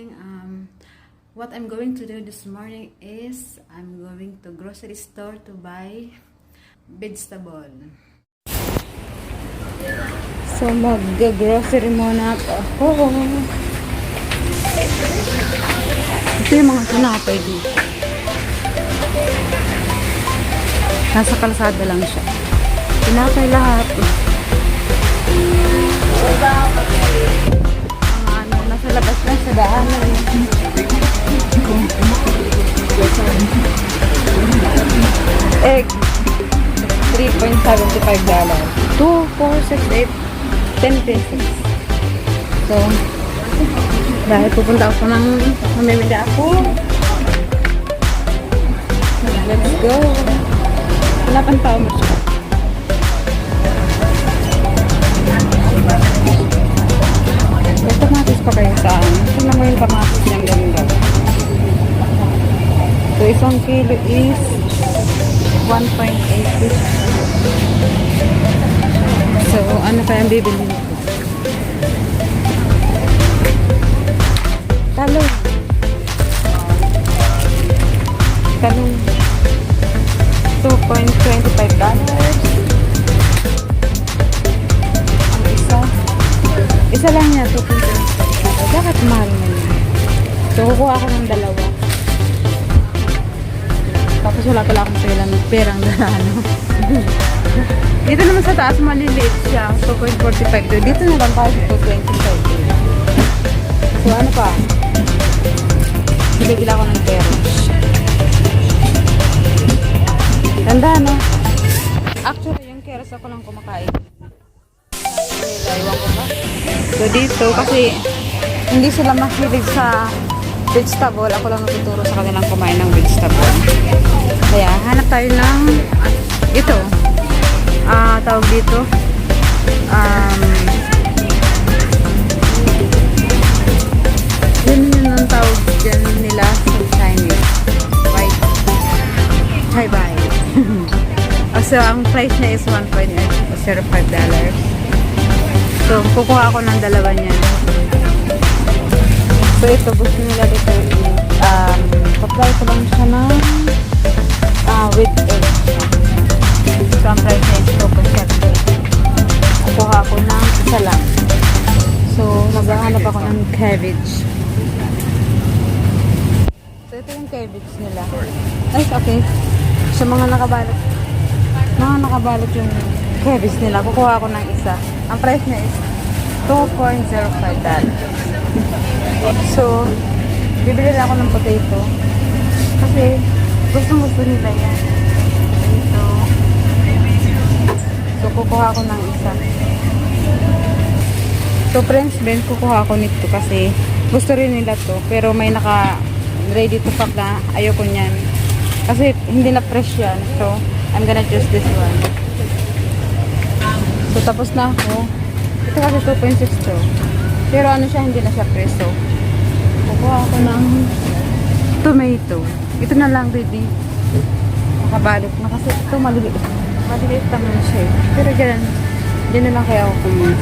morning. What I'm going to do this morning is I'm going to grocery store to buy vegetable. So mag-grocery muna ako. Ito yung mga tinapay dito. Nasa kalsada lang siya. Tinapay lahat. Nasa labas lang sa daanan. Egg $3.75. 2, 4, 6, 8, 10 pesos. So, dahil pupunta ako ng mamimili ako. Let's go. Wala pang tao mo siya. Kamatis pa kayo saan? Ito naman yung kamatis niyang ganda. So, isang kilo is 1.80. So, ano pa yung bibili nito? Talong. Talong. $2.25. Ang isa. Isa lang niya, 2.25. Bakit mahal na yun? So, kukuha ako ng dalawa. Tapos wala pala akong perang dalano. Dito naman sa taas, maliliit siya. 2.45. Dito na lang tayo sa 2.25. So, ano pa? Bibili ako ng peros. Ganda, no? Actually, yung keros ako lang kumakain. Iwan ko pa. So dito, kasi hindi sila mahilig sa vegetable. Ako lang natuturo sa kanilang kumain ng vegetable. Kaya hanap tayo ng ito. Tawag dito. Yun ang tawag dyan nila sa Chinese. White. Chai bai. So ang price niya is $1.05. So, kukuha ako ng dalawa niyan. So, ito, gusto nila dito. Supply ko lang siya ng with egg. So, ang price niya is $2.70. Kukuha ako ng isa lang. So, maghahanap ako ng cabbage. So, ito yung cabbage nila. Ay, okay. So, mga nakabalot yung cabbage nila. Kukuha ako ng isa. Ang price niya is $2.05. So, bibili lang ako ng potato. Kasi, gusto nila yan. Ito. So, kukuha ako ng isa. So, friends, Ben, kukuha ako nito kasi gusto rin nila to. Pero may naka-ready to pack na ayoko niyan. Kasi, hindi na fresh yan. So, I'm gonna choose this one. So, tapos na ako. Ito kasi 2.62. Pero ano siya, hindi na siya preso. Kukuha ako ng tomato. Ito na lang, ready. Nakabalot na kasi ito maliliit. Maliliit naman siya. Pero ganun. Hindi na lang kaya ako kumuha.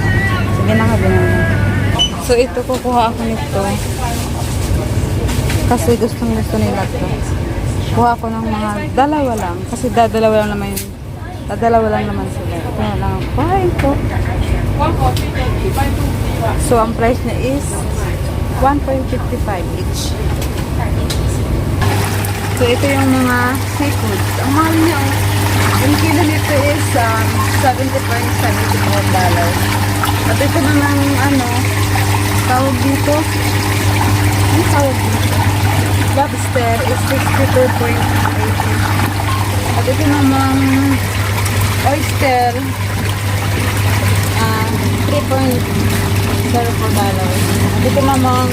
Sige na ka din. So, ito kukuha ako nito. Kasi gusto nila ito. Kuha ako ng mga dalawa lang. Kasi dadalawa lang naman sila. Ito na lang. Kuha ito. So, ang price na is $1.55 each. So, ito yung mga seafoods. Ang mahal niya, yung kilo nito is $70.74. At ito naman, tawag dito. Ano tawag dito? Lobster is $62.80. At ito naman, oyster, $3.04. Dito namang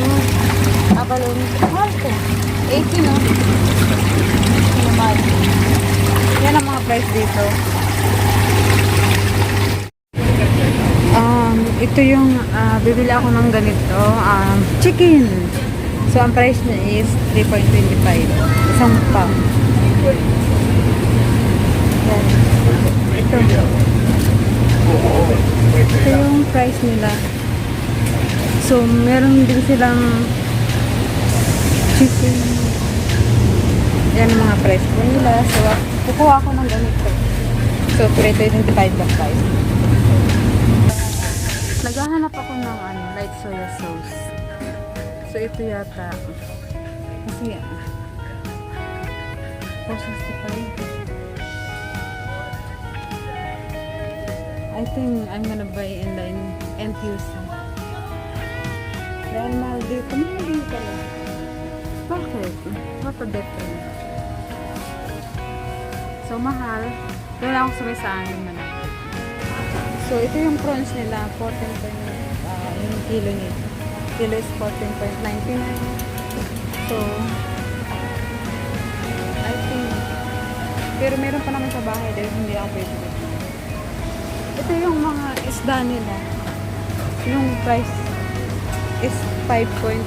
abalon, mahal ko. 80, no? Naman. Yan ang mga price dito. Ito yung bibili ako ng ganito. Chicken. So, ang price niya is $3.25. Isang pound. Yan. Ito. Ito yung price nila. So, meron din silang chicken. Yan ang mga price po nila. So, kukuha ako ng ganito. So, 325 the price. Naghahanap ako ng light soya sauce. So, ito yata. Kasi, 465. I think I'm gonna buy in the NTUC. Dahil mahal dito. Mahal dito pala. Bakit? What a difference? So, mahal. Doon ako sumisaan naman. So, ito yung prawns nila. 14 yung kilo nito. Kilo is 14.99. So, I think, pero meron pa naman sa bahay dahil hindi ako pwede. Ito yung mga isda nila. Yung price is 5.99.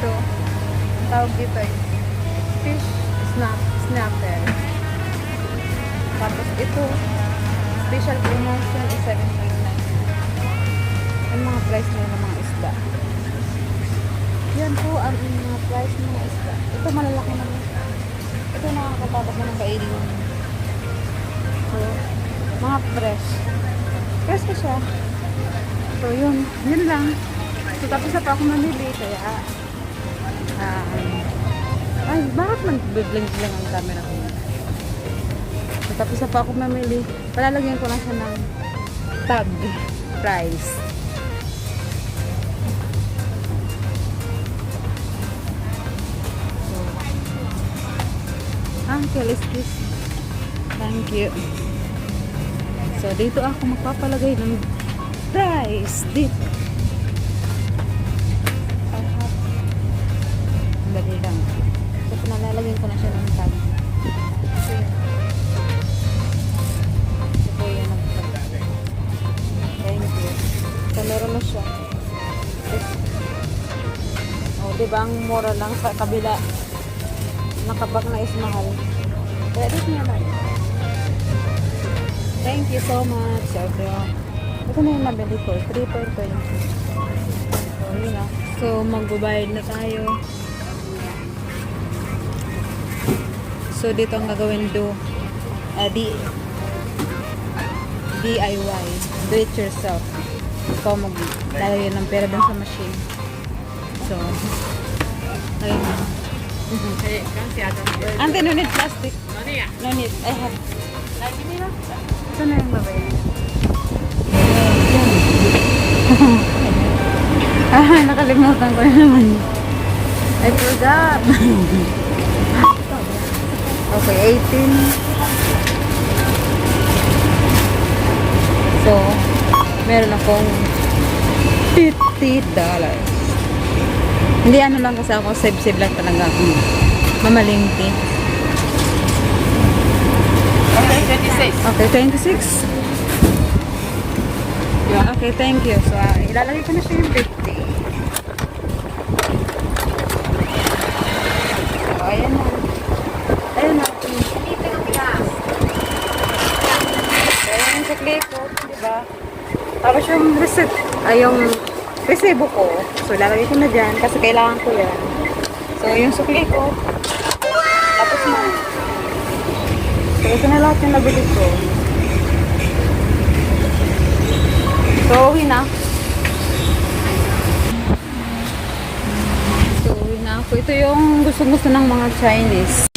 So, ang tawag dito ay fish snapper. Tapos ito, special promotion is 7.9. Yung mga price nila ng mga isda. Yan po ang mga price ng mga isda. Ito malalaki naman. Ito nakakatapat na ng kainin. So, mga fresh. Fresh pa siya. So, yun lang. So, tapos na pa ako mamili. Kaya, ay, bakit nag-bling-bling ang camera ko? So, tapos na pa ako mamili. Palalagyan ko lang siya ng tag price. So, uncle, is this? Thank you. So, dito ako magpapalagay ng price. Dito. Dali lang. So, pinalalagyan ko na siya ng tag. So, yun. So, po yan ang tag. Thank you. So, meron na siya. O, diba ang mura lang sa kabila. Nakabak na is mahal. Kaya dito niya lang. Thank you so much. Ito na yung nabili ko. 3.20. So, yun na. So, magbabayad na tayo. So, dito ang gagawin DIY. Do it yourself. Ikaw maglalagay ng pera dun sa machine. So, ayun na. Ante, no need plastic. No need. I have. Ito na yung babae. Nakalimutan ko na naman. I forgot. Okay, 18. So, meron akong $50. Hindi ano lang kasi ako, save lang talaga ako. Mamalingki. Okay, 26. Okay, 26. Okay, thank you. So, ilalagay ko na siya yung 50. So, ayan na. Ayan na. Ayan yung sakli ko, diba? Tapos yung receipt, yung resibo ko. So, ilalagay ko na dyan kasi kailangan ko yan. So, yung sukli ko. Tapos na. So, ito na lahat yung nabili ko. So, uwi na. So, uwi na ako. Ito yung gusto-gusto ng mga Chinese.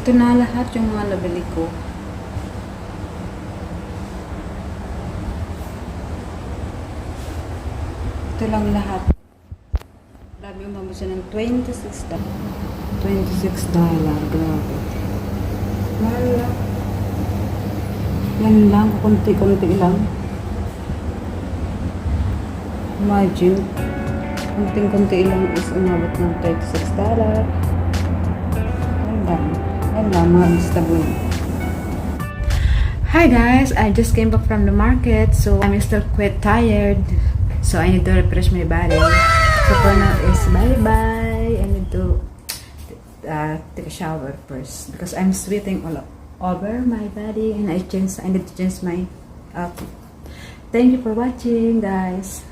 Ito na lahat yung mga nabili ko. Ito lang lahat. Grabe, umabot siya ng $26. Grabe. Mahal lang. Yan lang, konti-konti lang. Imagine, konting-konti lang is umabot ng $36. Yan lang, mga vegetable. Hi guys, I just came back from the market, so I'm still quite tired. So I need to refresh my body. So for now is bye-bye. I need to take a shower first because I'm sweating all over my body and I need to change my outfit. Thank you for watching, guys.